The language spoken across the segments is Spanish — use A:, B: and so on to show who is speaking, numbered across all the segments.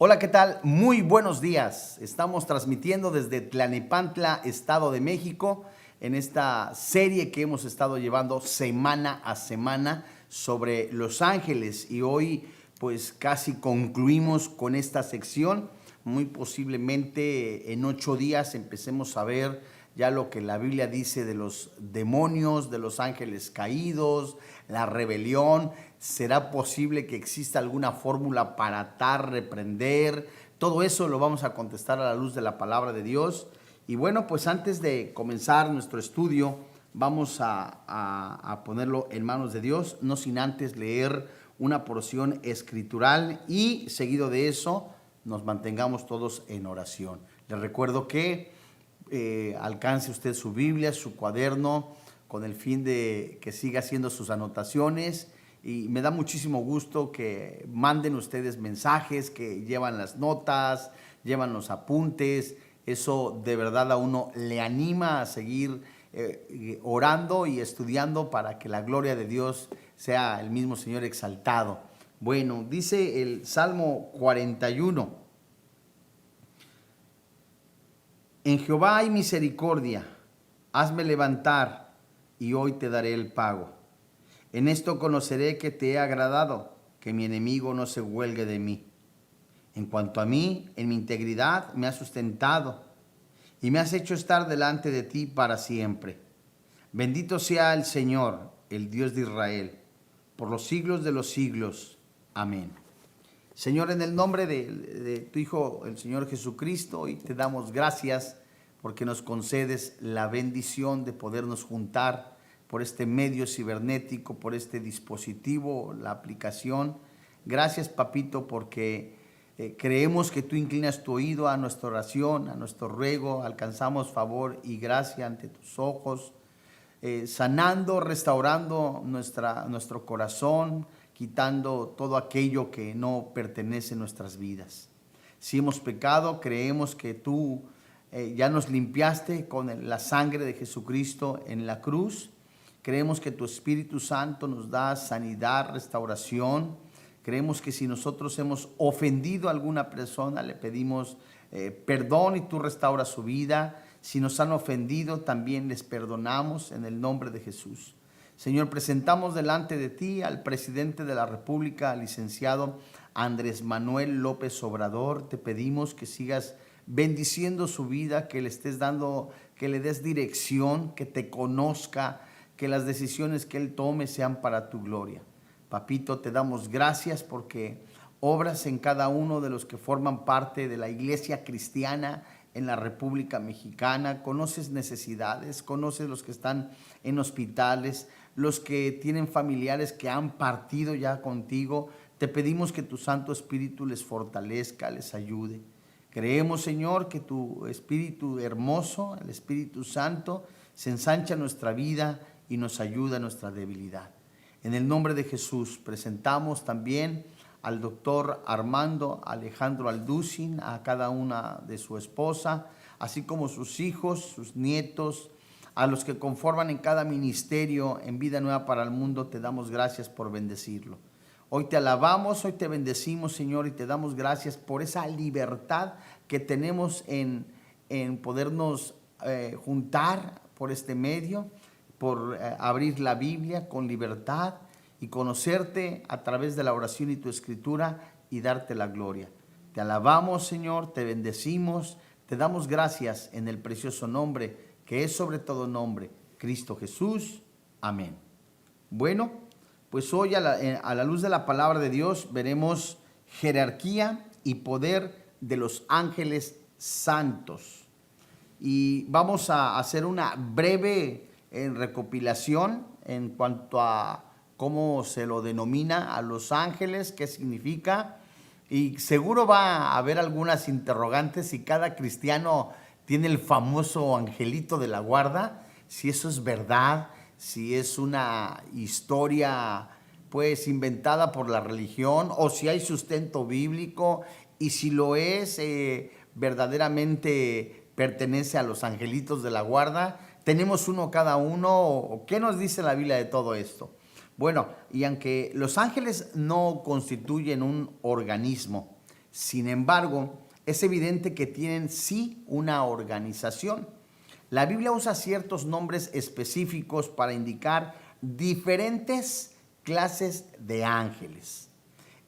A: Hola, ¿qué tal? Muy buenos días. Estamos transmitiendo desde Tlalnepantla, Estado de México, en esta serie que hemos estado llevando semana a semana sobre Los Ángeles. Y hoy pues casi concluimos con esta sección. Muy posiblemente en 8 días empecemos a ver ya lo que la Biblia dice de los demonios, de los ángeles caídos, la rebelión. ¿Será posible que exista alguna fórmula para atar, reprender? Todo eso lo vamos a contestar a la luz de la palabra de Dios. Y bueno, pues antes de comenzar nuestro estudio, vamos a ponerlo en manos de Dios, no sin antes leer una porción escritural y seguido de eso nos mantengamos todos en oración. Les recuerdo que alcance usted su Biblia, su cuaderno, con el fin de que siga haciendo sus anotaciones. Y me da muchísimo gusto que manden ustedes mensajes, que llevan las notas, llevan los apuntes. Eso de verdad a uno le anima a seguir orando y estudiando para que la gloria de Dios sea el mismo Señor exaltado. Bueno, dice el Salmo 41. En Jehová hay misericordia, hazme levantar y hoy te daré el pago. En esto conoceré que te he agradado, que mi enemigo no se huelgue de mí. En cuanto a mí, en mi integridad me has sustentado y me has hecho estar delante de ti para siempre. Bendito sea el Señor, el Dios de Israel, por los siglos de los siglos. Amén. Señor, en el nombre de tu Hijo, el Señor Jesucristo, hoy te damos gracias porque nos concedes la bendición de podernos juntar por este medio cibernético, por este dispositivo, la aplicación. Gracias, papito, porque creemos que tú inclinas tu oído a nuestra oración, a nuestro ruego, alcanzamos favor y gracia ante tus ojos, sanando, restaurando nuestro corazón, quitando todo aquello que no pertenece a nuestras vidas. Si hemos pecado, creemos que tú ya nos limpiaste con la sangre de Jesucristo en la cruz. Creemos que tu Espíritu Santo nos da sanidad, restauración. Creemos que si nosotros hemos ofendido a alguna persona, le pedimos perdón y tú restauras su vida. Si nos han ofendido, también les perdonamos en el nombre de Jesús. Señor, presentamos delante de ti al presidente de la República, al licenciado Andrés Manuel López Obrador. Te pedimos que sigas bendiciendo su vida, que le estés dando, que le des dirección, que te conozca, que las decisiones que él tome sean para tu gloria. Papito, te damos gracias porque obras en cada uno de los que forman parte de la iglesia cristiana en la República Mexicana. Conoces necesidades, conoces los que están en hospitales, los que tienen familiares que han partido ya contigo. Te pedimos que tu Santo Espíritu les fortalezca, les ayude. Creemos, Señor, que tu Espíritu hermoso, el Espíritu Santo, se ensancha en nuestra vida y nos ayuda en nuestra debilidad. En el nombre de Jesús presentamos también al doctor Armando Alejandro Alducin, a cada una de su esposa, así como sus hijos, sus nietos, a los que conforman en cada ministerio en Vida Nueva para el Mundo. Te damos gracias por bendecirlo. Hoy te alabamos, hoy te bendecimos, Señor, y te damos gracias por esa libertad que tenemos en podernos juntar por este medio, por abrir la Biblia con libertad y conocerte a través de la oración y tu escritura y darte la gloria. Te alabamos, Señor, te bendecimos, te damos gracias en el precioso nombre que es sobre todo nombre, Cristo Jesús. Amén. Bueno, pues hoy a la luz de la palabra de Dios veremos jerarquía y poder de los ángeles santos. Y vamos a hacer una breve recopilación en cuanto a cómo se lo denomina a los ángeles, qué significa. Y seguro va a haber algunas interrogantes si cada cristiano tiene el famoso angelito de la guarda, si eso es verdad, si es una historia pues inventada por la religión o si hay sustento bíblico y si lo es, verdaderamente pertenece a los angelitos de la guarda. Tenemos uno cada uno. ¿Qué nos dice la Biblia de todo esto? Bueno, y aunque los ángeles no constituyen un organismo, Sin embargo, es evidente que tienen sí una organización. La Biblia usa ciertos nombres específicos para indicar diferentes clases de ángeles.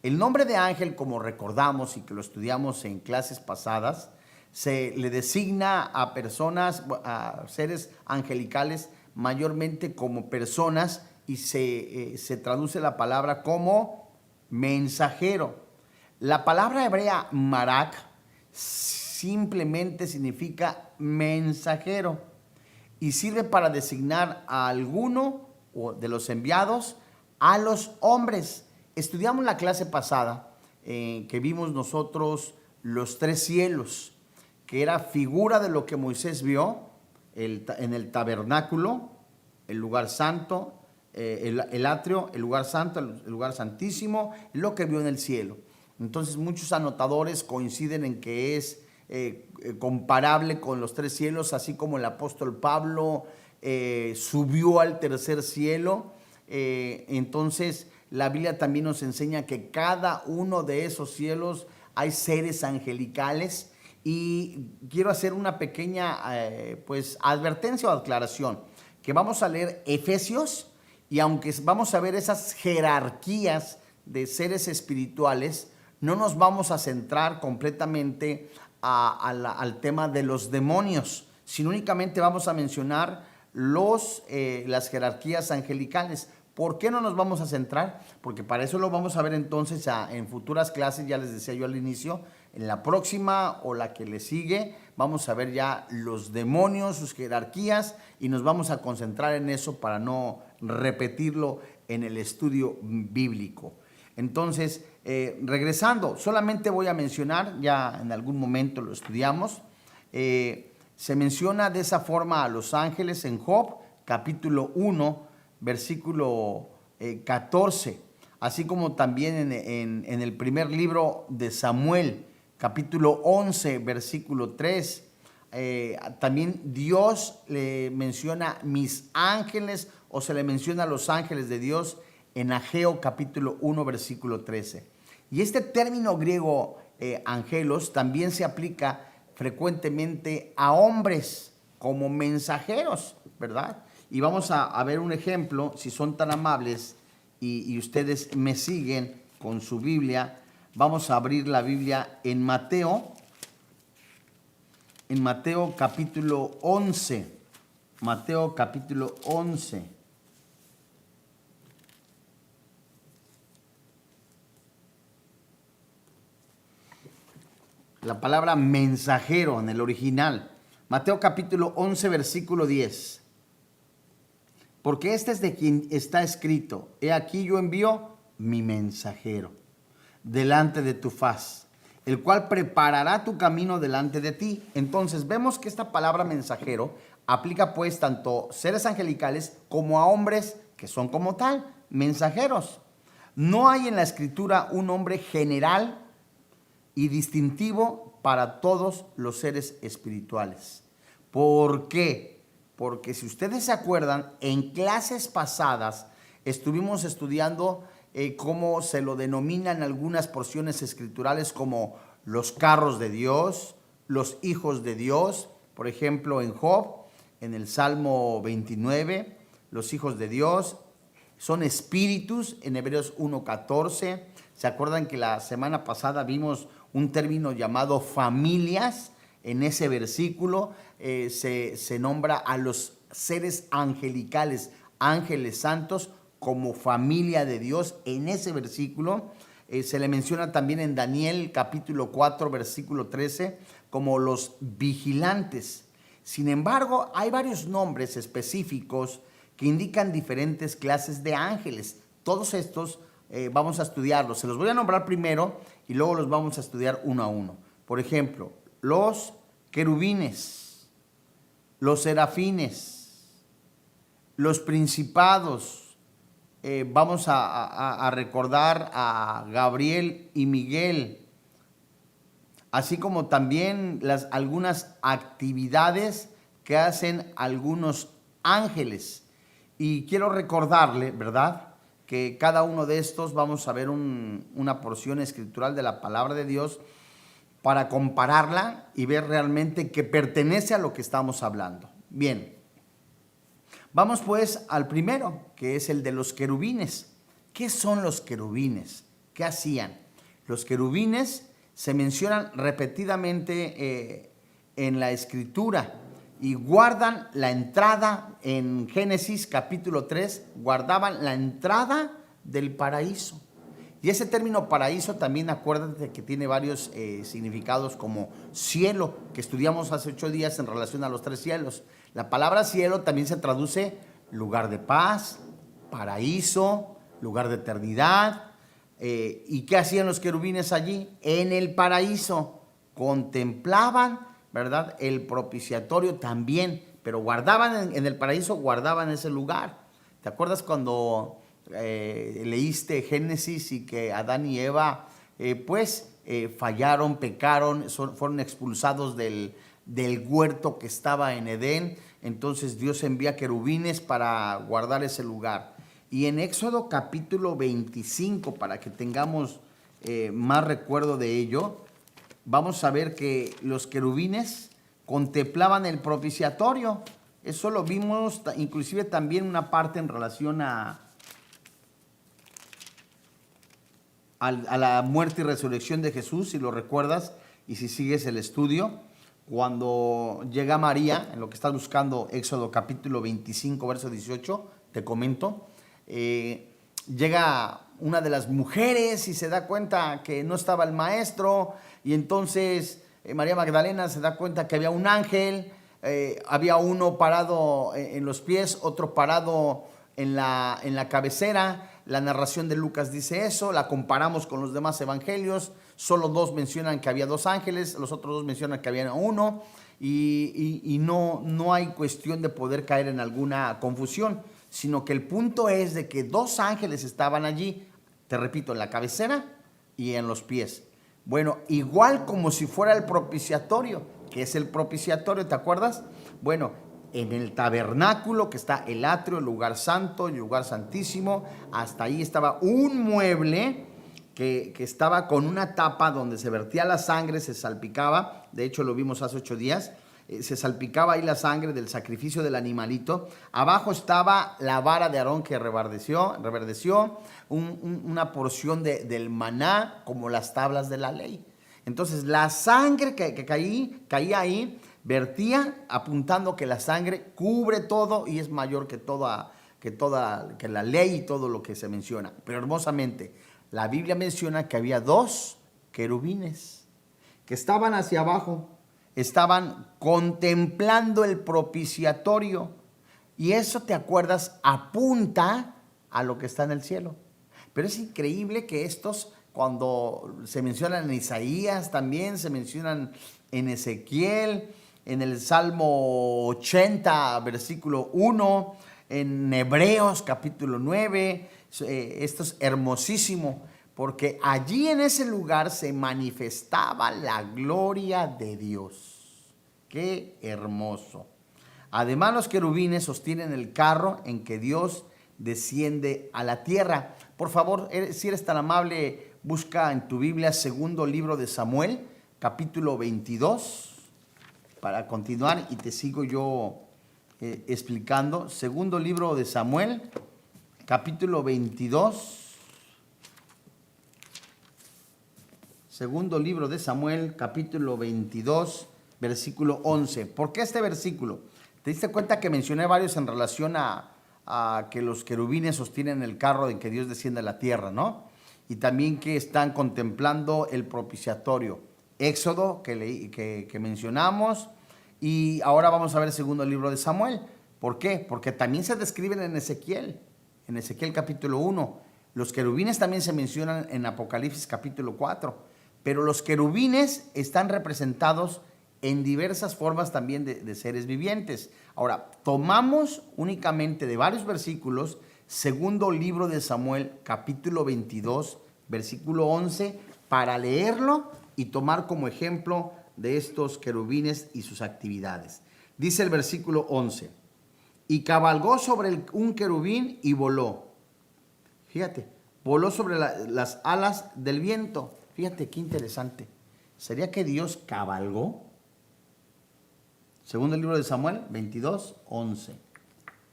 A: El nombre de ángel, como recordamos y que lo estudiamos en clases pasadas, se le designa a personas, a seres angelicales, mayormente como personas, y se traduce la palabra como mensajero. La palabra hebrea marak simplemente significa mensajero y sirve para designar a alguno de los enviados a los hombres. Estudiamos la clase pasada que vimos nosotros los 3 cielos, que era figura de lo que Moisés vio en el tabernáculo, el lugar santo, el atrio, el lugar santo, el lugar santísimo, lo que vio en el cielo. Entonces muchos anotadores coinciden en que es comparable con los 3 cielos, así como el apóstol Pablo subió al tercer cielo. Entonces la Biblia también nos enseña que cada uno de esos cielos hay seres angelicales. Y quiero hacer una pequeña advertencia o aclaración, que vamos a leer Efesios, y aunque vamos a ver esas jerarquías de seres espirituales, no nos vamos a centrar completamente al tema de los demonios, sino únicamente vamos a mencionar las jerarquías angelicales. ¿Por qué no nos vamos a centrar? Porque para eso lo vamos a ver entonces en futuras clases. Ya les decía yo al inicio, en la próxima o la que le sigue, vamos a ver ya los demonios, sus jerarquías, y nos vamos a concentrar en eso para no repetirlo en el estudio bíblico. Entonces, regresando, solamente voy a mencionar, ya en algún momento lo estudiamos, se menciona de esa forma a los ángeles en Job, capítulo 1, versículo 14, así como también en el primer libro de Samuel, capítulo 11, versículo 3. También Dios le menciona mis ángeles, o se le menciona a los ángeles de Dios en Ageo capítulo 1, versículo 13. Y este término griego angelos también se aplica frecuentemente a hombres como mensajeros, ¿verdad? Y vamos a ver un ejemplo, si son tan amables y ustedes me siguen con su Biblia. Vamos a abrir la Biblia en Mateo capítulo 11. Mateo capítulo 11. La palabra mensajero en el original. Mateo capítulo 11, versículo 10. Porque este es de quien está escrito: he aquí yo envío mi mensajero delante de tu faz, el cual preparará tu camino delante de ti. Entonces vemos que esta palabra mensajero aplica pues tanto seres angelicales como a hombres que son como tal, mensajeros. No hay en la escritura un nombre general y distintivo para todos los seres espirituales. ¿Por qué? Porque si ustedes se acuerdan, en clases pasadas estuvimos estudiando cómo se lo denominan algunas porciones escriturales como los carros de Dios, los hijos de Dios. Por ejemplo, en Job, en el Salmo 29, los hijos de Dios son espíritus, en Hebreos 1:14. ¿Se acuerdan que la semana pasada vimos un término llamado familias? En ese versículo se nombra a los seres angelicales, ángeles santos, como familia de Dios. En ese versículo se le menciona también en Daniel capítulo 4, versículo 13, como los vigilantes. Sin embargo, hay varios nombres específicos que indican diferentes clases de ángeles. Todos estos vamos a estudiarlos. Se los voy a nombrar primero y luego los vamos a estudiar uno a uno. Por ejemplo, los querubines, los serafines, los principados. Vamos a recordar a Gabriel y Miguel, así como también algunas actividades que hacen algunos ángeles. Y quiero recordarle, ¿verdad?, que cada uno de estos vamos a ver una porción escritural de la palabra de Dios para compararla y ver realmente que pertenece a lo que estamos hablando. Bien, vamos pues al primero, que es el de los querubines. ¿Qué son los querubines? ¿Qué hacían? Los querubines se mencionan repetidamente en la Escritura y guardan la entrada. En Génesis capítulo 3, guardaban la entrada del paraíso. Y ese término paraíso también, acuérdate que tiene varios significados, como cielo, que estudiamos hace 8 días en relación a los 3 cielos. La palabra cielo también se traduce lugar de paz, paraíso, lugar de eternidad. ¿Y qué hacían los querubines allí? En el paraíso contemplaban, ¿verdad?, el propiciatorio también, pero guardaban en el paraíso, guardaban ese lugar. ¿Te acuerdas cuando leíste Génesis y que Adán y Eva fallaron, pecaron, fueron expulsados del huerto que estaba en Edén? Entonces Dios envía querubines para guardar ese lugar. Y en Éxodo capítulo 25, para que tengamos más recuerdo de ello, vamos a ver que los querubines contemplaban el propiciatorio. Eso lo vimos inclusive también una parte en relación a la muerte y resurrección de Jesús, si lo recuerdas y si sigues el estudio. Cuando llega María, en lo que estás buscando, Éxodo capítulo 25, verso 18, te comento, llega una de las mujeres y se da cuenta que no estaba el maestro, y entonces María Magdalena se da cuenta que había un ángel, había uno parado en los pies, otro parado en la cabecera. La narración de Lucas dice eso, la comparamos con los demás evangelios, solo 2 mencionan que había 2 ángeles, los otros 2 mencionan que había uno, y no hay cuestión de poder caer en alguna confusión, sino que el punto es de que 2 ángeles estaban allí, te repito, en la cabecera y en los pies. Bueno, igual como si fuera el propiciatorio. ¿Qué es el propiciatorio? ¿Te acuerdas? Bueno, en el tabernáculo, que está el atrio, el lugar santo, el lugar santísimo, hasta ahí estaba un mueble que estaba con una tapa donde se vertía la sangre, se salpicaba. De hecho, lo vimos hace 8 días. Se salpicaba ahí la sangre del sacrificio del animalito. Abajo estaba la vara de Aarón que reverdeció, una porción del maná, como las tablas de la ley. Entonces la sangre que caía ahí, vertía, apuntando que la sangre cubre todo y es mayor que que la ley y todo lo que se menciona. Pero hermosamente, la Biblia menciona que había 2 querubines que estaban hacia abajo, estaban contemplando el propiciatorio, y eso, ¿te acuerdas?, apunta a lo que está en el cielo. Pero es increíble que estos, cuando se mencionan en Isaías, también se mencionan en Ezequiel, en el Salmo 80, versículo 1, en Hebreos capítulo 9, esto es hermosísimo, porque allí en ese lugar se manifestaba la gloria de Dios. ¡Qué hermoso! Además, los querubines sostienen el carro en que Dios desciende a la tierra. Por favor, si eres tan amable, busca en tu Biblia segundo libro de Samuel, capítulo 22, para continuar y te sigo yo explicando. Segundo libro de Samuel, capítulo 22. Segundo libro de Samuel, capítulo 22, versículo 11. ¿Por qué este versículo? ¿Te diste cuenta que mencioné varios en relación a que los querubines sostienen el carro en que Dios desciende a la tierra, ¿no? Y también que están contemplando el propiciatorio. Éxodo, que mencionamos, y ahora vamos a ver el segundo libro de Samuel. ¿Por qué? Porque también se describen en Ezequiel capítulo 1. Los querubines también se mencionan en Apocalipsis capítulo 4. Pero los querubines están representados en diversas formas también de seres vivientes. Ahora, tomamos únicamente de varios versículos, segundo libro de Samuel, capítulo 22, versículo 11, para leerlo y tomar como ejemplo de estos querubines y sus actividades. Dice el versículo 11, y cabalgó sobre un querubín y voló. Fíjate, voló sobre las alas del viento. Fíjate qué interesante. ¿Sería que Dios cabalgó? Segundo el libro de Samuel 22:11.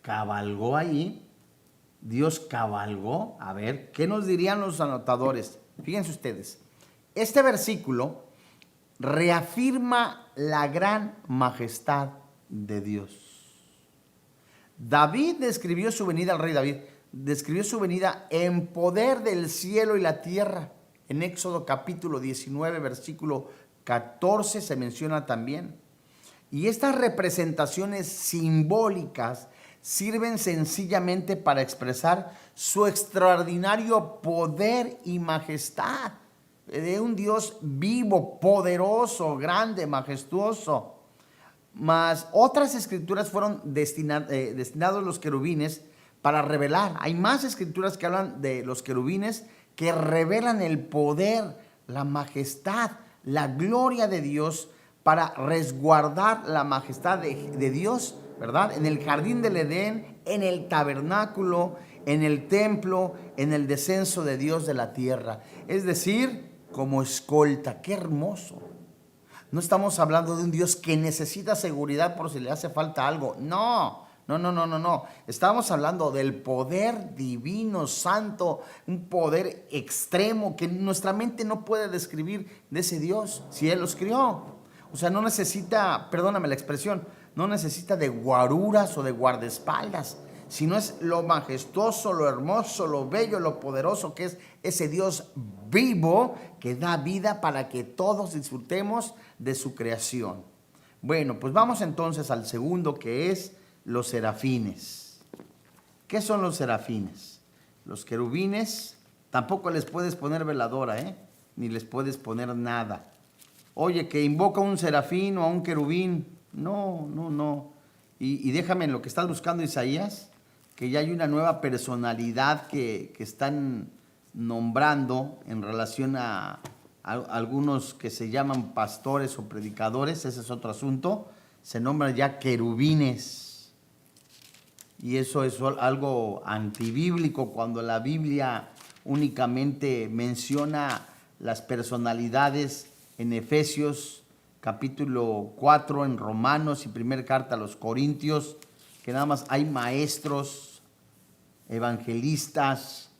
A: Cabalgó ahí. Dios cabalgó. A ver, ¿qué nos dirían los anotadores? Fíjense ustedes. Este versículo reafirma la gran majestad de Dios. David describió su venida, el rey David, describió su venida en poder del cielo y la tierra. En Éxodo capítulo 19, versículo 14 se menciona también. Y estas representaciones simbólicas sirven sencillamente para expresar su extraordinario poder y majestad de un Dios vivo, poderoso, grande, majestuoso. Mas otras escrituras fueron destinados los querubines para revelar. Hay más escrituras que hablan de los querubines que revelan el poder, la majestad, la gloria de Dios para resguardar la majestad de Dios, ¿verdad? En el jardín del Edén, en el tabernáculo, en el templo, en el descenso de Dios de la tierra. Es decir, como escolta. ¡Qué hermoso! No estamos hablando de un Dios que necesita seguridad por si le hace falta algo. No. Estamos hablando del poder divino, santo, un poder extremo que nuestra mente no puede describir de ese Dios, si Él los crió. O sea, no necesita, perdóname la expresión, no necesita de guaruras o de guardaespaldas, sino es lo majestuoso, lo hermoso, lo bello, lo poderoso que es ese Dios vivo que da vida para que todos disfrutemos de su creación. Bueno, pues vamos entonces al segundo, que es los serafines. ¿Qué son los serafines? Los querubines, tampoco les puedes poner veladora, ni les puedes poner nada. Oye, que invoca a un serafín o a un querubín. No. Y déjame en lo que estás buscando, Isaías, que ya hay una nueva personalidad que están nombrando en relación a algunos que se llaman pastores o predicadores. Ese es otro asunto. Se nombran ya querubines. Y eso es algo antibíblico, cuando la Biblia únicamente menciona las personalidades en Efesios capítulo 4, en Romanos y primera carta a los Corintios, que nada más hay maestros, evangelistas,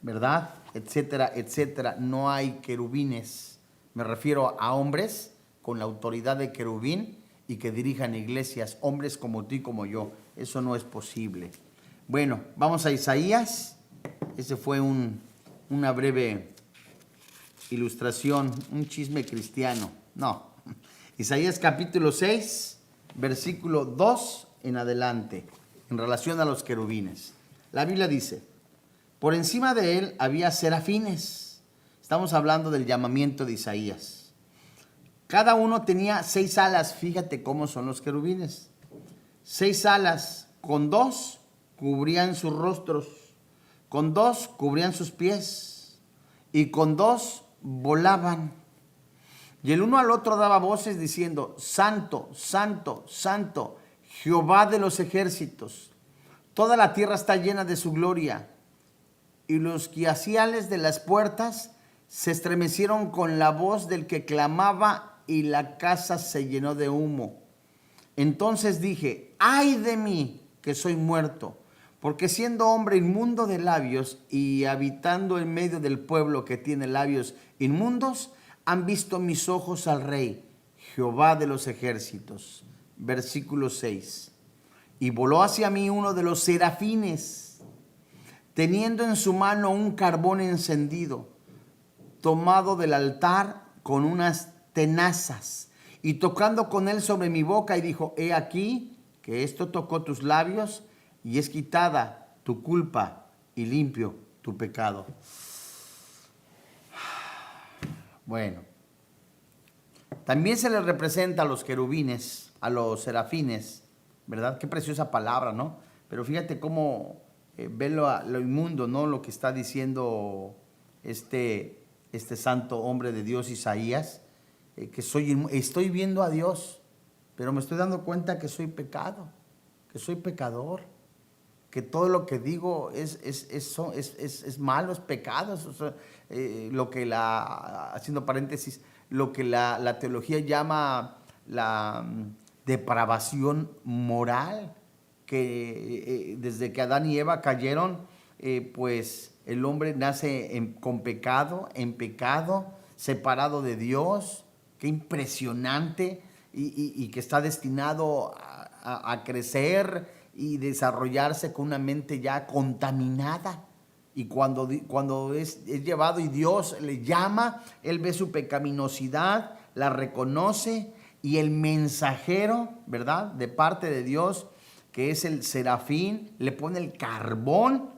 A: ¿verdad? Etcétera, etcétera. No hay querubines. Me refiero a hombres con la autoridad de querubín y que dirijan iglesias, hombres como tú y como yo. Eso no es posible. Bueno, vamos a Isaías. Ese fue una breve ilustración, un chisme cristiano. No. Isaías capítulo 6, versículo 2 en adelante, en relación a los querubines. La Biblia dice: por encima de él había serafines. Estamos hablando del llamamiento de Isaías. Cada uno tenía 6 alas. Fíjate cómo son los querubines. 6 alas, con 2 cubrían sus rostros, con 2 cubrían sus pies, y con 2 volaban. Y el uno al otro daba voces diciendo: Santo, Santo, Santo, Jehová de los ejércitos. Toda la tierra está llena de su gloria. Y los quiciales de las puertas se estremecieron con la voz del que clamaba, y la casa se llenó de humo. Entonces dije: ay de mí, que soy muerto, porque siendo hombre inmundo de labios y habitando en medio del pueblo que tiene labios inmundos, han visto mis ojos al Rey, Jehová de los ejércitos. Versículo 6. Y voló hacia mí uno de los serafines, teniendo en su mano un carbón encendido, tomado del altar con unas tenazas, y tocando con él sobre mi boca, y dijo: he aquí que esto tocó tus labios, y es quitada tu culpa y limpio tu pecado. Bueno, también se les representa a los querubines, a los serafines, ¿verdad? Qué preciosa palabra, ¿no? Pero fíjate cómo ve lo inmundo, ¿no? Lo que está diciendo este santo hombre de Dios, Isaías, que estoy viendo a Dios, pero me estoy dando cuenta que soy pecado, que soy pecador, que todo lo que digo es malo, es pecado. Lo que haciendo paréntesis, lo que la teología llama la depravación moral, que desde que Adán y Eva cayeron, pues el hombre nace con pecado, en pecado, separado de Dios. Qué impresionante, y que está destinado a crecer y desarrollarse con una mente ya contaminada. Y cuando es llevado y Dios le llama, él ve su pecaminosidad, la reconoce, y el mensajero, ¿verdad?, de parte de Dios, que es el serafín, le pone el carbón.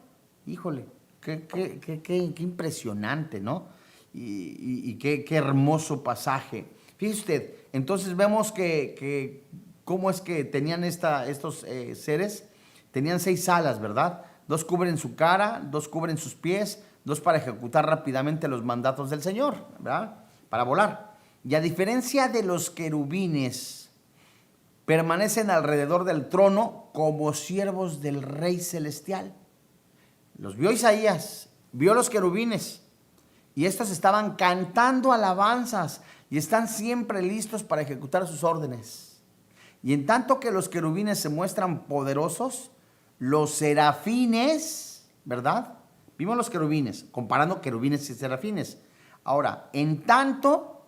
A: Híjole, qué impresionante, ¿no? Y qué hermoso pasaje. Fíjese usted, entonces vemos que cómo es que tenían estos seres. Tenían 6 alas, ¿verdad? 2 cubren su cara, 2 cubren sus pies, 2 para ejecutar rápidamente los mandatos del Señor, ¿verdad? Para volar. Y a diferencia de los querubines, permanecen alrededor del trono como siervos del Rey Celestial. Los vio Isaías, vio los querubines, y estos estaban cantando alabanzas y están siempre listos para ejecutar sus órdenes. Y en tanto que los querubines se muestran poderosos, los serafines, ¿verdad? Vimos los querubines, comparando querubines y serafines. Ahora, en tanto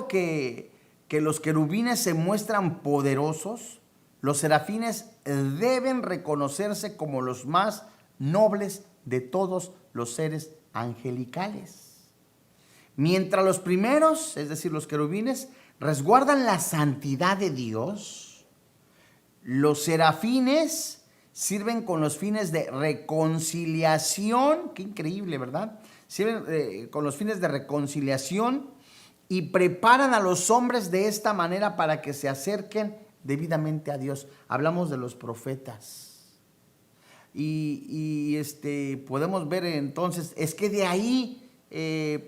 A: que los querubines se muestran poderosos, los serafines deben reconocerse como los más nobles de todos los seres angelicales. Mientras los primeros, es decir, los querubines, resguardan la santidad de Dios, los serafines sirven con los fines de reconciliación. Qué increíble, ¿verdad? Sirven con los fines de reconciliación y preparan a los hombres de esta manera para que se acerquen debidamente a Dios. Hablamos de los profetas. Y podemos ver entonces, es que de ahí,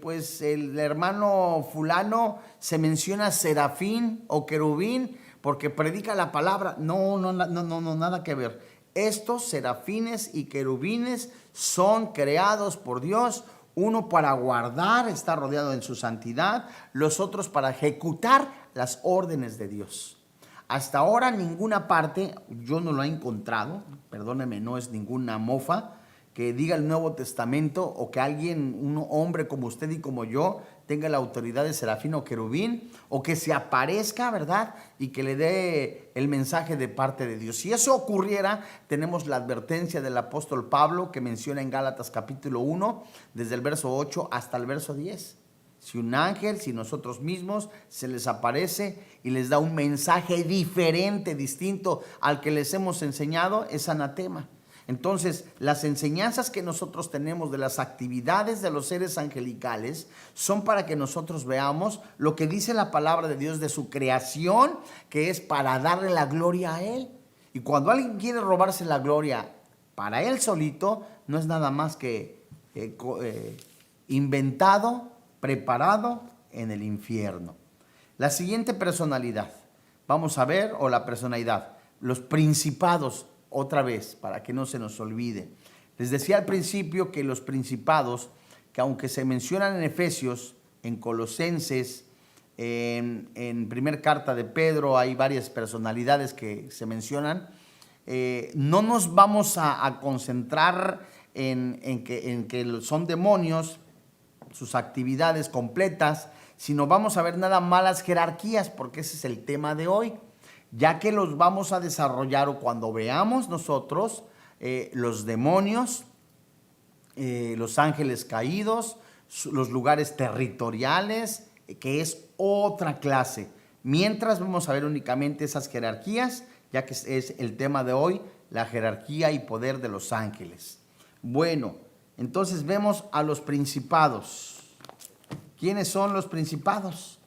A: pues el hermano fulano se menciona serafín o querubín porque predica la palabra. No, nada que ver. Estos serafines y querubines son creados por Dios, uno para guardar, está rodeado en su santidad, los otros para ejecutar las órdenes de Dios. Hasta ahora ninguna parte, yo no lo he encontrado, perdóneme, no es ninguna mofa, que diga el Nuevo Testamento o que alguien, un hombre como usted y como yo, tenga la autoridad de serafín o querubín, o que se aparezca, ¿verdad?, y que le dé el mensaje de parte de Dios. Si eso ocurriera, tenemos la advertencia del apóstol Pablo que menciona en Gálatas capítulo 1, desde el verso 8 hasta el verso 10. Si un ángel, si nosotros mismos, se les aparece y les da un mensaje diferente, distinto al que les hemos enseñado, es anatema. Entonces, las enseñanzas que nosotros tenemos de las actividades de los seres angelicales son para que nosotros veamos lo que dice la palabra de Dios de su creación, que es para darle la gloria a Él. Y cuando alguien quiere robarse la gloria para Él solito, no es nada más que inventado, preparado en el infierno. La siguiente personalidad, vamos a ver, o la personalidad, los principados. Otra vez, para que no se nos olvide. Les decía al principio que los principados, que aunque se mencionan en Efesios, en Colosenses, en primer carta de Pedro, hay varias personalidades que se mencionan, no nos vamos a concentrar en que son demonios, sus actividades completas, sino vamos a ver nada más las jerarquías, porque ese es el tema de hoy, ya que los vamos a desarrollar, o cuando veamos nosotros los demonios, los ángeles caídos, los lugares territoriales, que es otra clase. Mientras vamos a ver únicamente esas jerarquías, ya que es el tema de hoy, la jerarquía y poder de los ángeles. Bueno, entonces vemos a los principados. ¿Quiénes son los principados?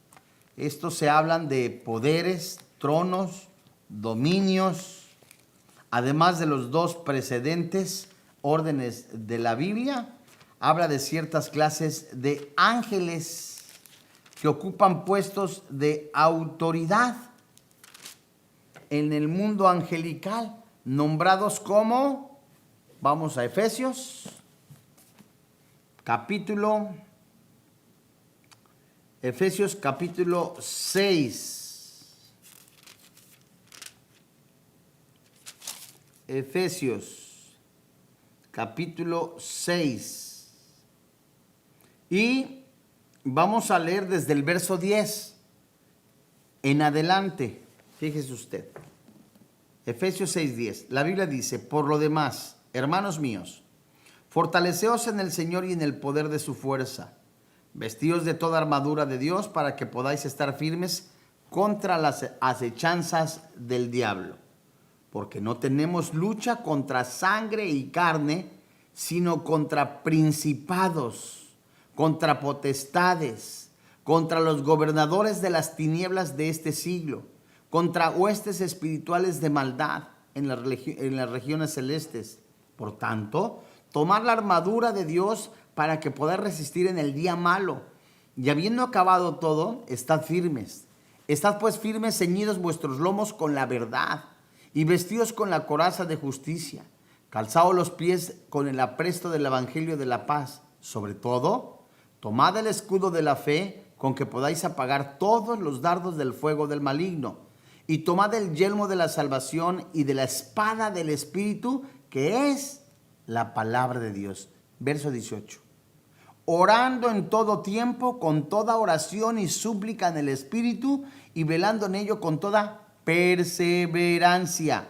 A: Estos se hablan de poderes, tronos, dominios, además de los 2 precedentes órdenes de la Biblia, habla de ciertas clases de ángeles que ocupan puestos de autoridad en el mundo angelical. nombrados como, vamos a Efesios, capítulo 6. Efesios, capítulo 6. Y vamos a leer desde el verso 10 en adelante. Fíjese usted. Efesios 6:10. La Biblia dice: por lo demás, hermanos míos, fortaleceos en el Señor y en el poder de su fuerza. Vestíos de toda armadura de Dios para que podáis estar firmes contra las acechanzas del diablo. Porque no tenemos lucha contra sangre y carne, sino contra principados, contra potestades, contra los gobernadores de las tinieblas de este siglo, contra huestes espirituales de maldad en las regiones celestes. Por tanto, tomar la armadura de Dios para que podáis resistir en el día malo. Y habiendo acabado todo, estad firmes. Estad pues firmes, ceñidos vuestros lomos con la verdad, y vestidos con la coraza de justicia, calzados los pies con el apresto del evangelio de la paz. Sobre todo, tomad el escudo de la fe, con que podáis apagar todos los dardos del fuego del maligno. Y tomad el yelmo de la salvación y de la espada del Espíritu, que es la palabra de Dios. Verso 18. Orando en todo tiempo, con toda oración y súplica en el Espíritu, y velando en ello con toda perseverancia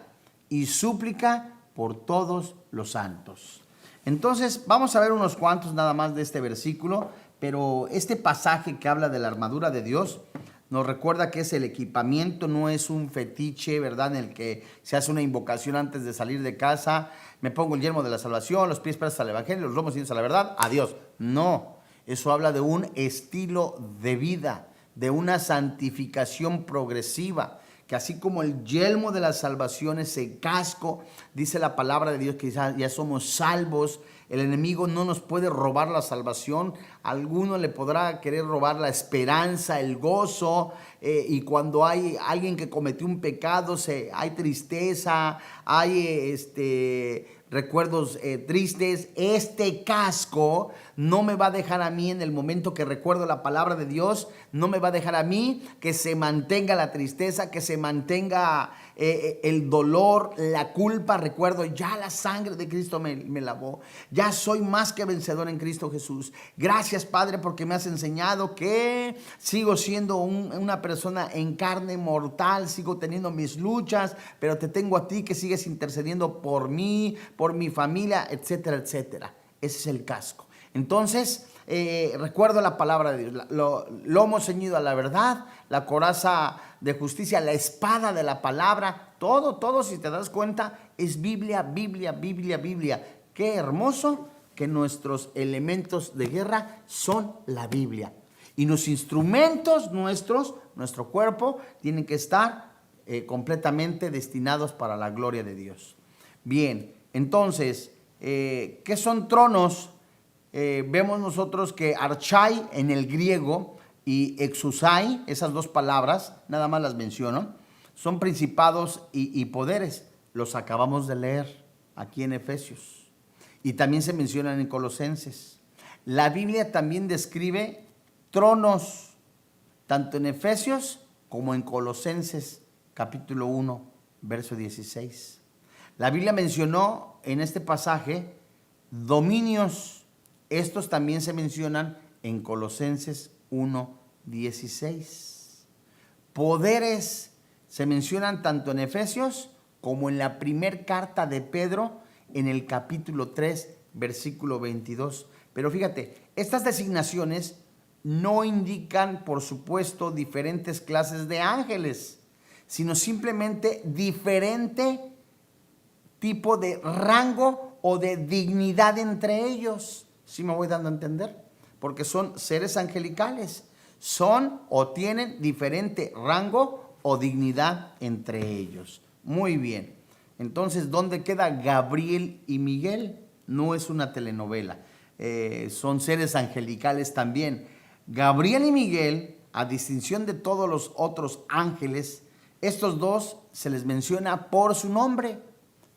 A: y súplica por todos los santos. Entonces, vamos a ver unos cuantos nada más de este versículo, pero este pasaje que habla de la armadura de Dios nos recuerda que es el equipamiento, no es un fetiche, ¿verdad? En el que se hace una invocación antes de salir de casa. Me pongo el yelmo de la salvación, los pies prestos al evangelio, los lomos unidos a la verdad. Adiós. No, eso habla de un estilo de vida, de una santificación progresiva, que así como el yelmo de la salvación, ese casco, dice la palabra de Dios que ya somos salvos. El enemigo no nos puede robar la salvación. Alguno le podrá querer robar la esperanza, el gozo. Y cuando hay alguien que cometió un pecado, hay tristeza, hay recuerdos tristes. Este casco no me va a dejar a mí, en el momento que recuerdo la palabra de Dios, no me va a dejar a mí que se mantenga la tristeza, que se mantenga el dolor, la culpa. Recuerdo, ya la sangre de Cristo me lavó. Ya soy más que vencedor en Cristo Jesús. Gracias, Padre, porque me has enseñado que sigo siendo una persona en carne mortal, sigo teniendo mis luchas, pero te tengo a ti que sigues intercediendo por mí, por mi familia, etcétera, etcétera. Ese es el casco. Entonces, recuerdo la palabra de Dios, lomo ceñido a la verdad, la coraza de justicia, la espada de la palabra, todo, si te das cuenta, es Biblia, Biblia, Biblia, Biblia. Qué hermoso que nuestros elementos de guerra son la Biblia. Y los instrumentos nuestro cuerpo, tienen que estar completamente destinados para la gloria de Dios. Bien, entonces, ¿qué son tronos? Vemos nosotros que archai en el griego y exusai, esas dos palabras, nada más las menciono, son principados y poderes. Los acabamos de leer aquí en Efesios y también se mencionan en Colosenses. La Biblia también describe tronos, tanto en Efesios como en Colosenses, capítulo 1, verso 16. La Biblia mencionó en este pasaje dominios. Estos también se mencionan en Colosenses 1:16. Poderes se mencionan tanto en Efesios como en la primera carta de Pedro, en el capítulo 3, versículo 22. Pero fíjate, estas designaciones no indican, por supuesto, diferentes clases de ángeles, sino simplemente diferente tipo de rango o de dignidad entre ellos. ¿Sí me voy dando a entender? Porque son seres angelicales. Son o tienen diferente rango o dignidad entre ellos. Muy bien. Entonces, ¿dónde queda Gabriel y Miguel? No es una telenovela. Son seres angelicales también. Gabriel y Miguel, a distinción de todos los otros ángeles, estos dos se les menciona por su nombre.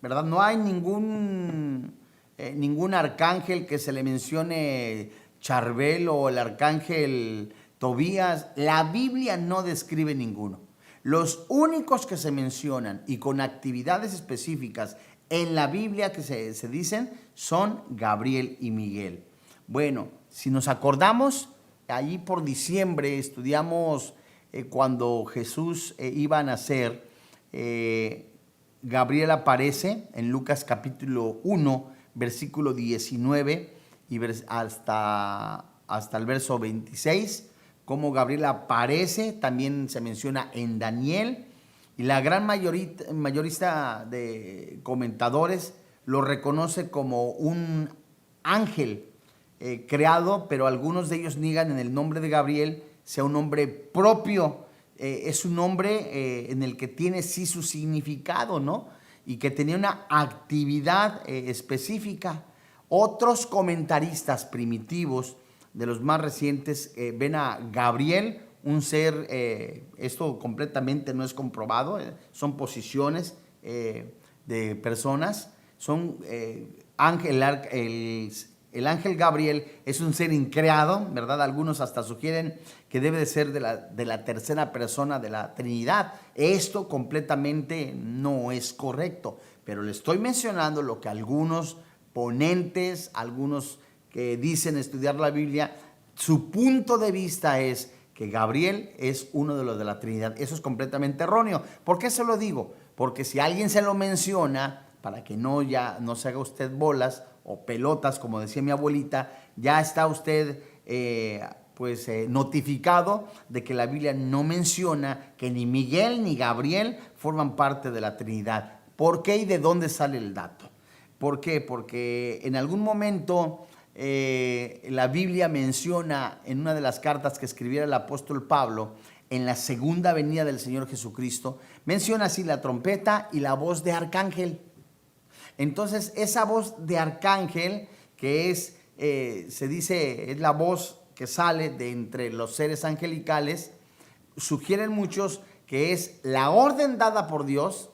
A: ¿verdad? No hay ningún arcángel que se le mencione Charbel o el arcángel Tobías. La Biblia no describe ninguno. Los únicos que se mencionan y con actividades específicas en la Biblia que se dicen son Gabriel y Miguel. Bueno, si nos acordamos, allí por diciembre estudiamos cuando Jesús iba a nacer. Gabriel aparece en Lucas capítulo 1, versículo 19 y hasta el verso 26. Como Gabriel aparece, también se menciona en Daniel, y la gran mayorista de comentadores lo reconoce como un ángel creado, pero algunos de ellos niegan en el nombre de Gabriel sea un nombre propio. Es un nombre en el que tiene sí su significado, ¿no? Y que tenía una actividad específica. Otros comentaristas primitivos de los más recientes ven a Gabriel un ser, esto completamente no es comprobado, son posiciones de personas, son el ángel Gabriel es un ser increado, ¿verdad? Algunos hasta sugieren que debe de ser de la tercera persona de la Trinidad. Esto completamente no es correcto, pero le estoy mencionando lo que algunos ponentes, algunos que dicen estudiar la Biblia, su punto de vista es que Gabriel es uno de los de la Trinidad. Eso es completamente erróneo. ¿Por qué se lo digo? Porque si alguien se lo menciona, para que no se haga usted bolas o pelotas, como decía mi abuelita, ya está usted notificado de que la Biblia no menciona que ni Miguel ni Gabriel forman parte de la Trinidad. ¿Por qué y de dónde sale el dato? ¿Por qué? Porque en algún momento la Biblia menciona en una de las cartas que escribiera el apóstol Pablo, en la segunda venida del Señor Jesucristo, menciona así la trompeta y la voz de arcángel. Entonces, esa voz de arcángel, que es, se dice, es la voz que sale de entre los seres angelicales, sugieren muchos que es la orden dada por Dios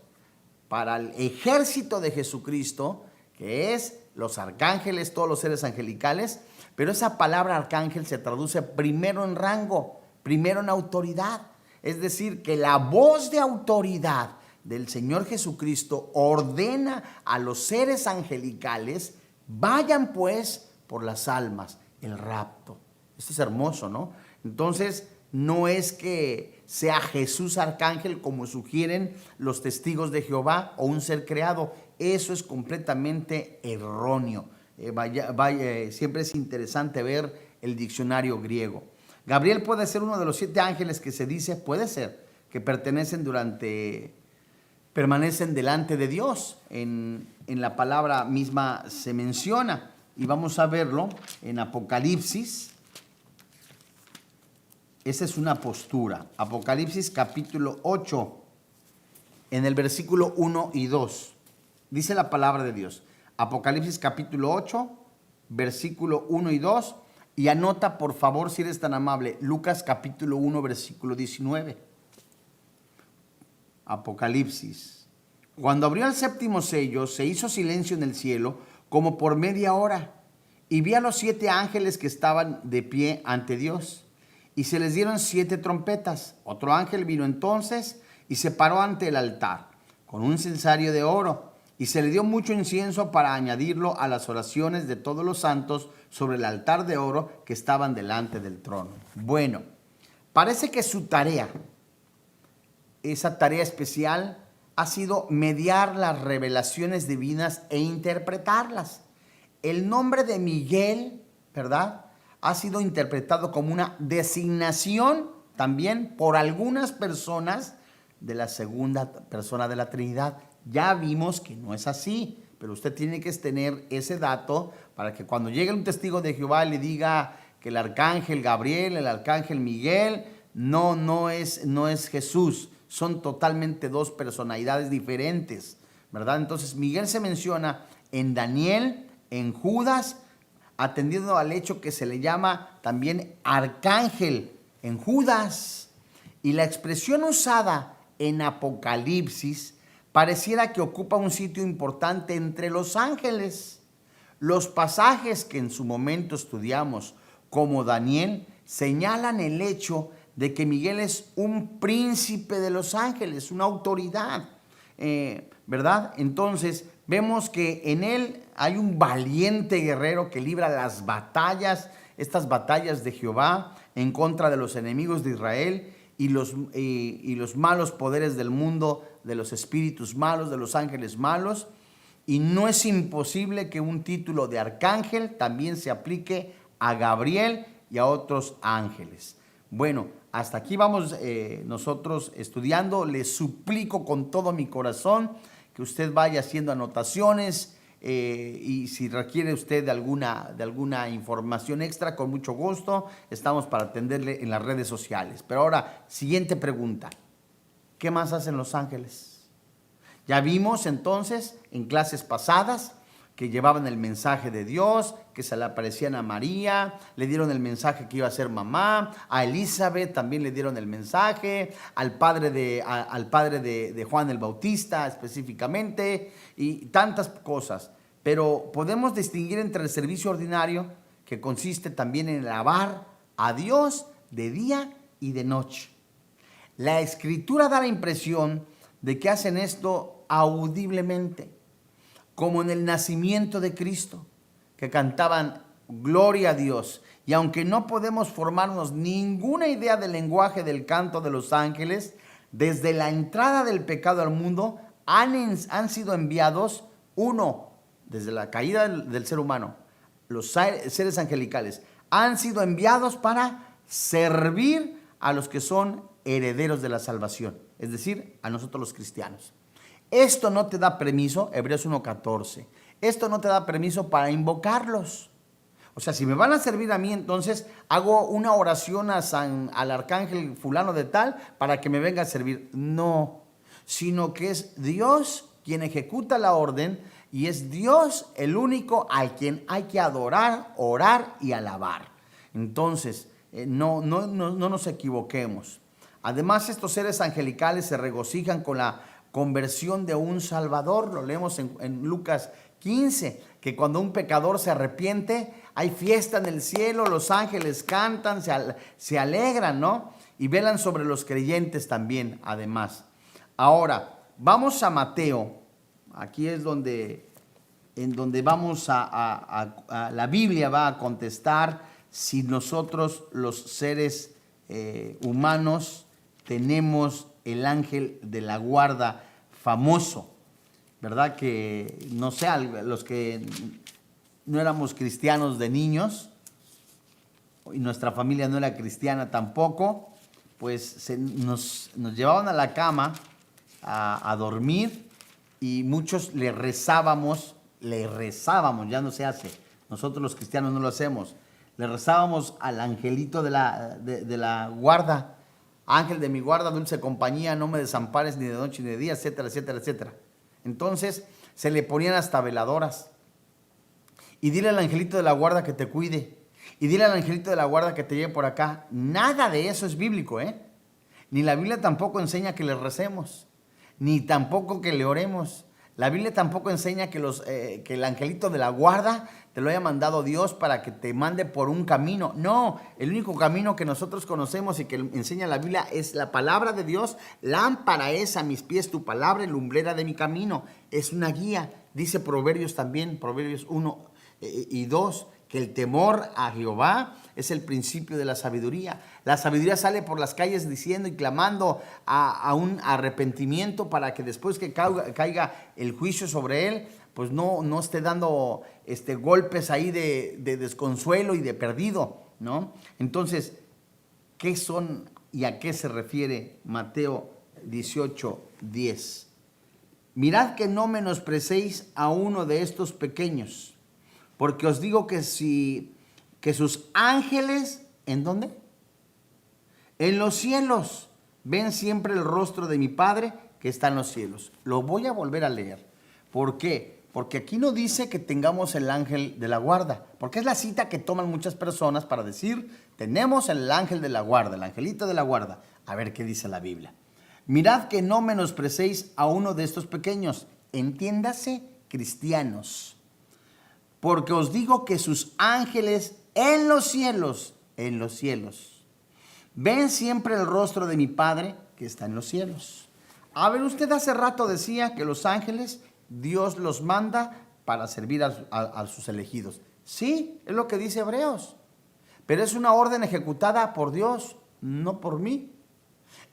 A: para el ejército de Jesucristo, que es los arcángeles, todos los seres angelicales, pero esa palabra arcángel se traduce primero en rango, primero en autoridad. Es decir, que la voz de autoridad del Señor Jesucristo ordena a los seres angelicales, vayan pues por las almas, el rapto. Esto es hermoso, ¿no? Entonces, no es que sea Jesús arcángel como sugieren los testigos de Jehová o un ser creado. Eso es completamente erróneo. Siempre es interesante ver el diccionario griego. Gabriel puede ser uno de los 7 ángeles que se dice, puede ser, que permanecen delante de Dios. En la palabra misma se menciona, y vamos a verlo en Apocalipsis. Esa es una postura. Apocalipsis capítulo 8, en el versículo 1 y 2. Dice la palabra de Dios. Apocalipsis capítulo 8, versículo 1 y 2. Y anota, por favor, si eres tan amable, Lucas capítulo 1, versículo 19. Apocalipsis. Cuando abrió el séptimo sello, se hizo silencio en el cielo como por media hora. Y vi a los 7 ángeles que estaban de pie ante Dios. Y se les dieron 7 trompetas. Otro ángel vino entonces y se paró ante el altar con un incensario de oro. Y se le dio mucho incienso para añadirlo a las oraciones de todos los santos sobre el altar de oro que estaban delante del trono. Bueno, parece que su tarea, esa tarea especial, ha sido mediar las revelaciones divinas e interpretarlas. El nombre de Miguel, ¿verdad?, ha sido interpretado como una designación también por algunas personas de la segunda persona de la Trinidad. Ya vimos que no es así, pero usted tiene que tener ese dato para que cuando llegue un testigo de Jehová y le diga que el arcángel Gabriel, el arcángel Miguel, no es Jesús. Son totalmente 2 personalidades diferentes, ¿verdad? Entonces Miguel se menciona en Daniel, en Judas, atendiendo al hecho que se le llama también arcángel en Judas. Y la expresión usada en Apocalipsis pareciera que ocupa un sitio importante entre los ángeles. Los pasajes que en su momento estudiamos, como Daniel, señalan el hecho de que Miguel es un príncipe de los ángeles, una autoridad, ¿verdad? Entonces vemos que en él hay un valiente guerrero que libra las batallas, estas batallas de Jehová en contra de los enemigos de Israel y los malos poderes del mundo, de los espíritus malos, de los ángeles malos. Y no es imposible que un título de arcángel también se aplique a Gabriel y a otros ángeles. Bueno, hasta aquí vamos nosotros estudiando. Les suplico con todo mi corazón que usted vaya haciendo anotaciones y si requiere usted de alguna información extra, con mucho gusto estamos para atenderle en las redes sociales. Pero ahora, siguiente pregunta. ¿Qué más hacen los ángeles? Ya vimos entonces en clases pasadas que llevaban el mensaje de Dios, que se le aparecían a María, le dieron el mensaje que iba a ser mamá, a Elizabeth también le dieron el mensaje, al padre de Juan el Bautista específicamente, y tantas cosas. Pero podemos distinguir entre el servicio ordinario, que consiste también en alabar a Dios de día y de noche. La Escritura da la impresión de que hacen esto audiblemente, como en el nacimiento de Cristo, que cantaban gloria a Dios. Y aunque no podemos formarnos ninguna idea del lenguaje del canto de los ángeles, desde la entrada del pecado al mundo han sido enviados, desde la caída del ser humano, los seres angelicales han sido enviados para servir a los que son herederos de la salvación, es decir, a nosotros los cristianos. Esto no te da permiso, Hebreos 1:14, esto no te da permiso para invocarlos. O sea, si me van a servir a mí, entonces hago una oración al arcángel fulano de tal para que me venga a servir. No, sino que es Dios quien ejecuta la orden y es Dios el único al quien hay que adorar, orar y alabar. Entonces, no nos equivoquemos. Además, estos seres angelicales se regocijan con la conversión de un Salvador. Lo leemos en Lucas 15, que cuando un pecador se arrepiente, hay fiesta en el cielo, los ángeles cantan, se alegran, ¿no? Y velan sobre los creyentes también, además. Ahora, vamos a Mateo. Aquí es en donde vamos la Biblia va a contestar si nosotros, los seres humanos, tenemos el ángel de la guarda famoso, ¿verdad? Que no sé, los que no éramos cristianos de niños y nuestra familia no era cristiana tampoco, pues nos llevaban a la cama a dormir y muchos le rezábamos, ya no se hace, nosotros los cristianos no lo hacemos, le rezábamos al angelito de la guarda. Ángel de mi guarda, dulce compañía, no me desampares ni de noche ni de día, etcétera, etcétera, etcétera. Entonces se le ponían hasta veladoras. Y dile al angelito de la guarda que te cuide. Y dile al angelito de la guarda que te lleve por acá. Nada de eso es bíblico, ¿eh? Ni la Biblia tampoco enseña que le recemos, ni tampoco que le oremos. La Biblia tampoco enseña que el angelito de la guarda te lo haya mandado Dios para que te mande por un camino. No, el único camino que nosotros conocemos y que enseña la Biblia es la palabra de Dios. Lámpara es a mis pies tu palabra y lumbrera de mi camino. Es una guía. Dice Proverbios también, Proverbios 1 y 2, que el temor a Jehová es el principio de la sabiduría. La sabiduría sale por las calles diciendo y clamando a un arrepentimiento para que después que caiga el juicio sobre él, pues no esté dando golpes ahí de desconsuelo y de perdido, ¿no? Entonces, ¿qué son y a qué se refiere Mateo 18:10? Mirad que no menosprecéis a uno de estos pequeños, porque os digo que sus ángeles, ¿en dónde? En los cielos, ven siempre el rostro de mi Padre que está en los cielos. Lo voy a volver a leer. ¿Por qué? Porque aquí no dice que tengamos el ángel de la guarda, porque es la cita que toman muchas personas para decir, tenemos el ángel de la guarda, el angelito de la guarda. A ver qué dice la Biblia. Mirad que no menosprecéis a uno de estos pequeños, entiéndase, cristianos. Porque os digo que sus ángeles en los cielos, ven siempre el rostro de mi Padre que está en los cielos. A ver, usted hace rato decía que los ángeles, Dios los manda para servir a sus elegidos. Sí, es lo que dice Hebreos. Pero es una orden ejecutada por Dios, no por mí.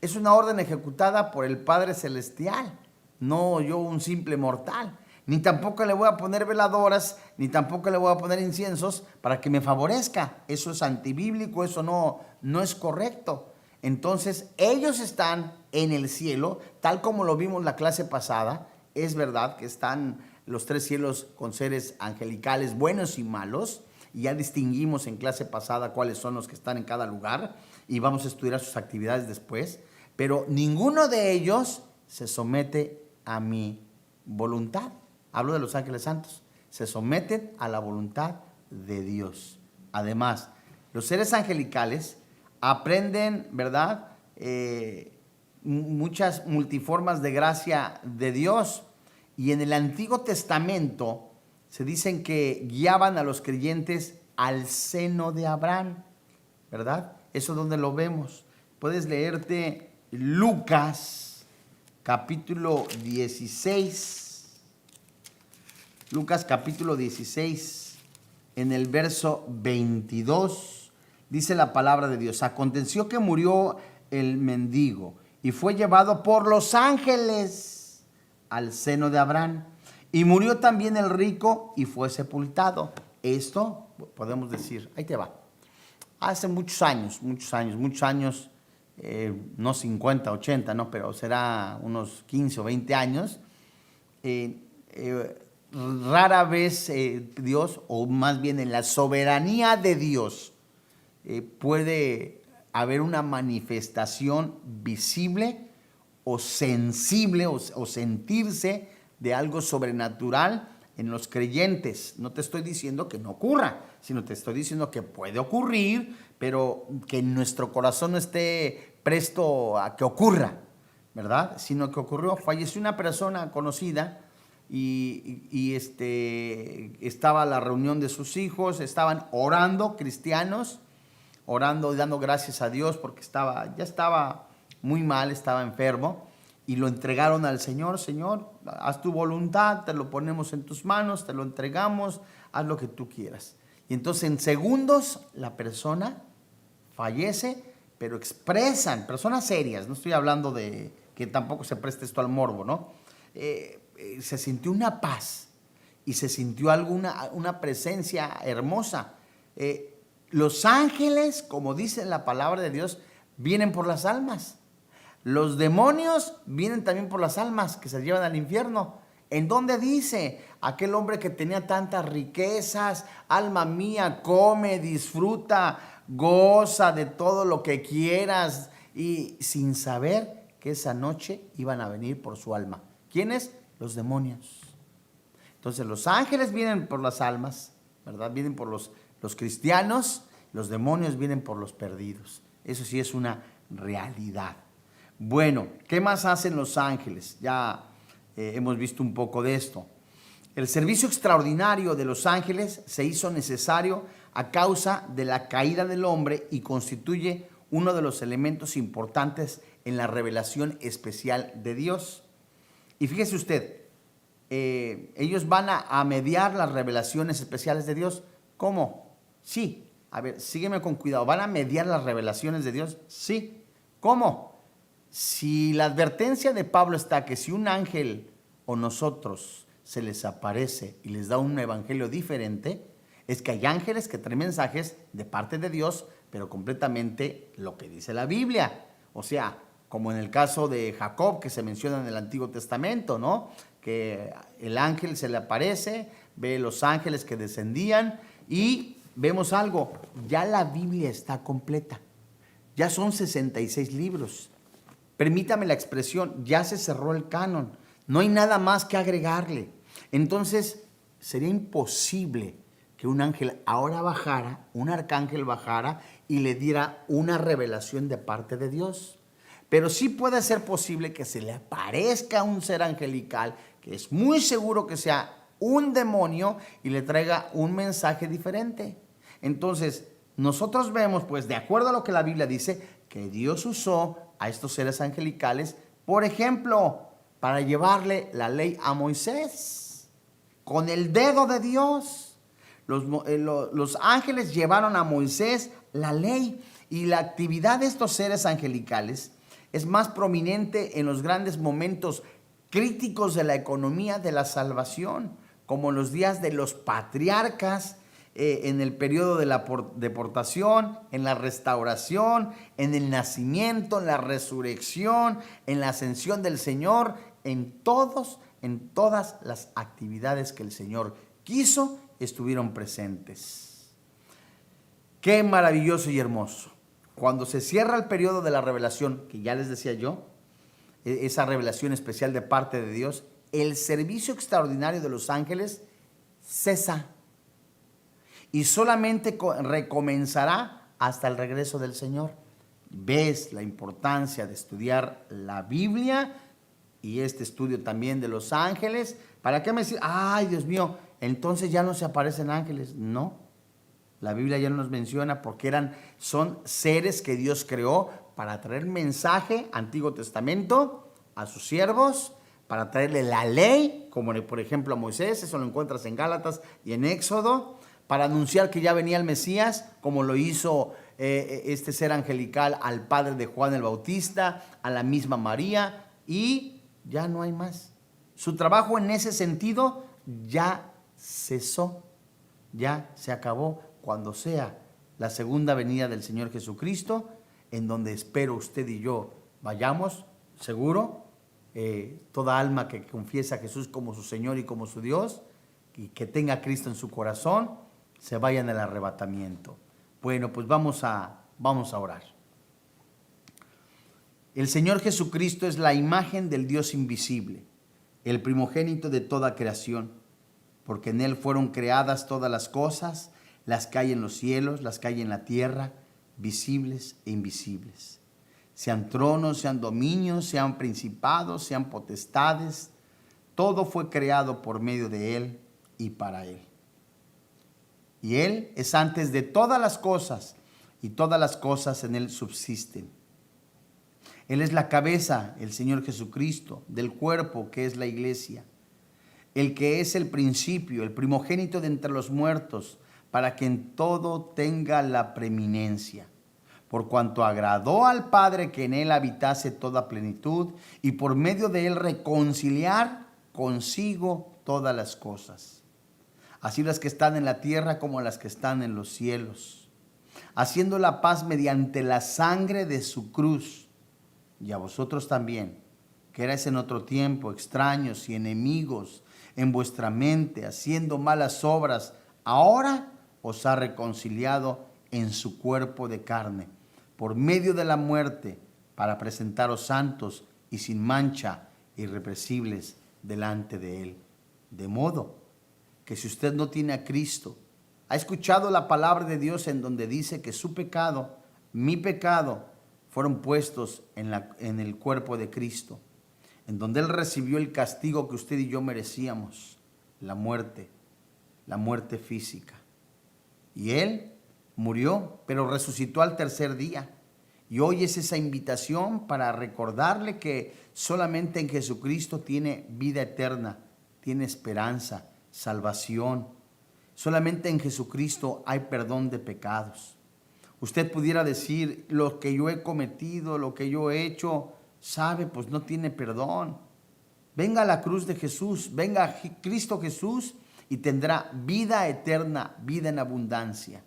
A: Es una orden ejecutada por el Padre Celestial, no yo un simple mortal. Ni tampoco le voy a poner veladoras, ni tampoco le voy a poner inciensos para que me favorezca. Eso es antibíblico, eso no es correcto. Entonces, ellos están en el cielo, tal como lo vimos la clase pasada. Es verdad que están los tres cielos con seres angelicales buenos y malos. Y ya distinguimos en clase pasada cuáles son los que están en cada lugar. Y vamos a estudiar sus actividades después. Pero ninguno de ellos se somete a mi voluntad. Hablo de los ángeles santos. Se someten a la voluntad de Dios. Además, los seres angelicales aprenden, ¿verdad? Muchas multiformas de gracia de Dios. Y en el Antiguo Testamento se dicen que guiaban a los creyentes al seno de Abraham, ¿verdad? Eso es donde lo vemos. Puedes leerte Lucas capítulo 16. Lucas capítulo 16, en el verso 22, dice la palabra de Dios. Aconteció que murió el mendigo y fue llevado por los ángeles al seno de Abraham. Y murió también el rico y fue sepultado. Esto podemos decir, ahí te va. Hace muchos años, no 50, 80, no, pero será unos 15 o 20 años. Rara vez Dios, o más bien en la soberanía de Dios, puede haber una manifestación visible o sensible o sentirse de algo sobrenatural en los creyentes. No te estoy diciendo que no ocurra, sino te estoy diciendo que puede ocurrir, pero que en nuestro corazón no esté presto a que ocurra, ¿verdad? Sino que ocurrió, falleció una persona conocida y estaba la reunión de sus hijos, estaban orando, cristianos, orando y dando gracias a Dios porque ya estaba muy mal, estaba enfermo, y lo entregaron al Señor. Señor, haz tu voluntad, te lo ponemos en tus manos, te lo entregamos, haz lo que tú quieras. Y entonces en segundos la persona fallece, pero expresan, personas serias, no estoy hablando de que tampoco se preste esto al morbo, ¿no? Se sintió una paz y se sintió una presencia hermosa. Los ángeles, como dice la palabra de Dios, vienen por las almas. Los demonios vienen también por las almas que se llevan al infierno. ¿En dónde dice? Aquel hombre que tenía tantas riquezas, alma mía, come, disfruta, goza de todo lo que quieras, y sin saber que esa noche iban a venir por su alma. ¿Quiénes? Los demonios. Entonces los ángeles vienen por las almas, ¿verdad? Vienen por los cristianos, los demonios vienen por los perdidos. Eso sí es una realidad. Bueno, ¿qué más hacen los ángeles? Ya hemos visto un poco de esto. El servicio extraordinario de los ángeles se hizo necesario a causa de la caída del hombre y constituye uno de los elementos importantes en la revelación especial de Dios. Y fíjese usted, ellos van a mediar las revelaciones especiales de Dios. ¿Cómo? Sí. A ver, sígueme con cuidado. ¿Van a mediar las revelaciones de Dios? Sí. ¿Cómo? Si la advertencia de Pablo está que si un ángel o nosotros se les aparece y les da un evangelio diferente, es que hay ángeles que traen mensajes de parte de Dios, pero completamente lo que dice la Biblia. O sea, como en el caso de Jacob, que se menciona en el Antiguo Testamento, ¿no? Que el ángel se le aparece, ve los ángeles que descendían y vemos algo. Ya la Biblia está completa. Ya son 66 libros. Permítame la expresión, ya se cerró el canon. No hay nada más que agregarle. Entonces, sería imposible que un ángel ahora bajara, un arcángel bajara y le diera una revelación de parte de Dios. pero sí puede ser posible que se le aparezca un ser angelical, que es muy seguro que sea un demonio y le traiga un mensaje diferente. Entonces, nosotros vemos, pues, de acuerdo a lo que la Biblia dice, que Dios usó a estos seres angelicales, por ejemplo, para llevarle la ley a Moisés, con el dedo de Dios. Los ángeles llevaron a Moisés la ley, y la actividad de estos seres angelicales es más prominente en los grandes momentos críticos de la economía de la salvación, como en los días de los patriarcas, en el periodo de la deportación, en la restauración, en el nacimiento, en la resurrección, en la ascensión del Señor, en todas las actividades que el Señor quiso, estuvieron presentes. Qué maravilloso y hermoso. Cuando se cierra el periodo de la revelación, que ya les decía yo, esa revelación especial de parte de Dios, el servicio extraordinario de los ángeles cesa y solamente recomenzará hasta el regreso del Señor. ¿Ves la importancia de estudiar la Biblia y este estudio también de los ángeles? ¿Para qué me decís, ay, Dios mío, entonces ya no se aparecen ángeles? No, la Biblia ya no nos menciona, porque son seres que Dios creó para traer mensaje, Antiguo Testamento, a sus siervos, para traerle la ley, como por ejemplo a Moisés, eso lo encuentras en Gálatas y en Éxodo, para anunciar que ya venía el Mesías, como lo hizo este ser angelical al padre de Juan el Bautista, a la misma María, y ya no hay más. Su trabajo en ese sentido ya cesó, ya se acabó, cuando sea la segunda venida del Señor Jesucristo, en donde espero usted y yo vayamos, seguro, toda alma que confiesa a Jesús como su Señor y como su Dios, y que tenga a Cristo en su corazón, se vaya en el arrebatamiento. Bueno, pues vamos a orar. El Señor Jesucristo es la imagen del Dios invisible, el primogénito de toda creación, porque en Él fueron creadas todas las cosas, las que hay en los cielos, las que hay en la tierra, visibles e invisibles. Sean tronos, sean dominios, sean principados, sean potestades, todo fue creado por medio de Él y para Él. Y Él es antes de todas las cosas, y todas las cosas en Él subsisten. Él es la cabeza, el Señor Jesucristo, del cuerpo que es la iglesia, el que es el principio, el primogénito de entre los muertos, para que en todo tenga la preeminencia, por cuanto agradó al Padre que en Él habitase toda plenitud, y por medio de Él reconciliar consigo todas las cosas, así las que están en la tierra como las que están en los cielos, haciendo la paz mediante la sangre de su cruz. Y a vosotros también, que erais en otro tiempo extraños y enemigos en vuestra mente, haciendo malas obras, ahora os ha reconciliado en su cuerpo de carne, por medio de la muerte, para presentaros santos y sin mancha, irrepresibles delante de Él. De modo que si usted no tiene a Cristo, ha escuchado la palabra de Dios en donde dice que su pecado, mi pecado, fueron puestos en el cuerpo de Cristo, en donde Él recibió el castigo que usted y yo merecíamos, la muerte física. Y Él murió, pero resucitó al tercer día. Y hoy es esa invitación para recordarle que solamente en Jesucristo tiene vida eterna, tiene esperanza, salvación. Solamente en Jesucristo hay perdón de pecados. Usted pudiera decir, lo que yo he cometido, lo que yo he hecho, sabe, pues no tiene perdón. Venga a la cruz de Jesús, venga a Cristo Jesús y tendrá vida eterna, vida en abundancia.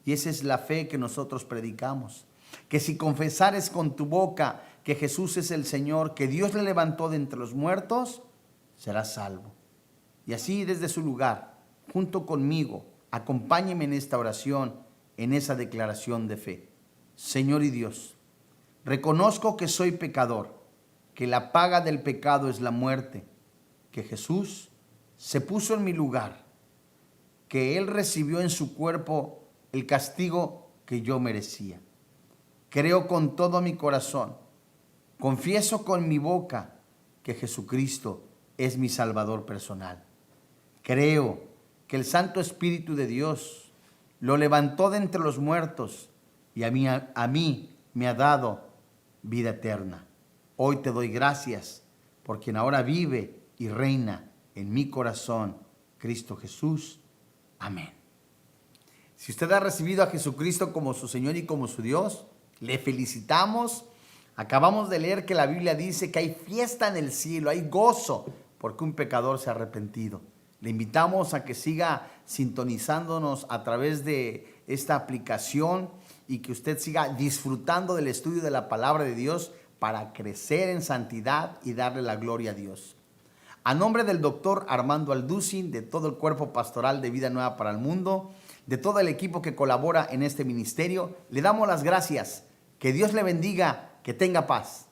A: Y esa es la fe que nosotros predicamos. Que si confesares con tu boca que Jesús es el Señor, que Dios le levantó de entre los muertos, serás salvo. Y así desde su lugar, junto conmigo, acompáñeme en esta oración, en esa declaración de fe. Señor y Dios, reconozco que soy pecador, que la paga del pecado es la muerte, que Jesús se puso en mi lugar, que Él recibió en su cuerpo el castigo que yo merecía. Creo con todo mi corazón Confieso con mi boca que Jesucristo es mi Salvador personal. Creo que el Santo Espíritu de Dios lo levantó de entre los muertos y a mí me ha dado vida eterna. Hoy te doy gracias por quien ahora vive y reina en mi corazón, Cristo Jesús. Amén. Si usted ha recibido a Jesucristo como su Señor y como su Dios, le felicitamos. Acabamos de leer que la Biblia dice que hay fiesta en el cielo, hay gozo, porque un pecador se ha arrepentido. Le invitamos a que siga sintonizándonos a través de esta aplicación y que usted siga disfrutando del estudio de la palabra de Dios para crecer en santidad y darle la gloria a Dios. A nombre del doctor Armando Alducin, de todo el cuerpo pastoral de Vida Nueva para el Mundo, de todo el equipo que colabora en este ministerio, le damos las gracias. Que Dios le bendiga, que tenga paz.